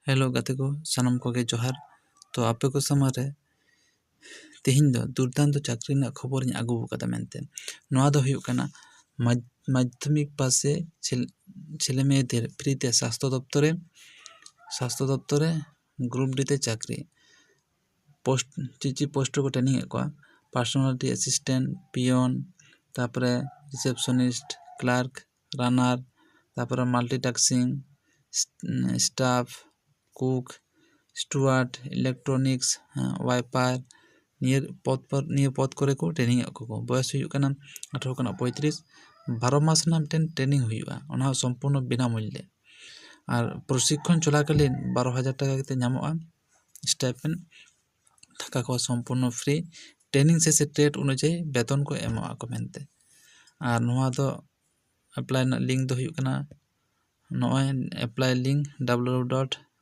Hello गाते को सानम को गे जोहार। तो आपे को समारे तेहिं दो दुर्दांत चाकरी ना खबर आगू कदा मेनते नोआ दो हुयुग कना माध्यमिक पासे छेले मेয়েদের ফ্রিতে স্বাস্থ্য দপ্তরে গ্রুপ ডিতে চাকরি পোস্ট চিচি পোস্ট को ट्रेनिंग को पर्सनालिटी असिस्टेंट पियन तापरे रिसेप्शनिस्ट क्लार्क रानार तापरे माल्टीटास्किंग स्टाफ कुक स्टुआर्ड इलेक्ट्रॉनिक्स वाइपार निये पद करे को ट्रेनिंग को बयस हुयुग कना 18 खना 35 12 मास ना मिटन ट्रेनिंग हुयुगा ओना संपूर्ण बिना मूल्य और प्रशिक्षण चलाकालीन 12,000 टाका कते ᱧᱟᱢᱚᱜᱼᱟ स्टाइपेंड थाका को संपूर्ण फ्री ट्रेनिंग से ट्रेड अनुयायी वेतन को एमोआ को मेनते और नोआ दो अप्लाई ना लिंक दो हुयुग कना नोय अप्लाई लिंक www.ssc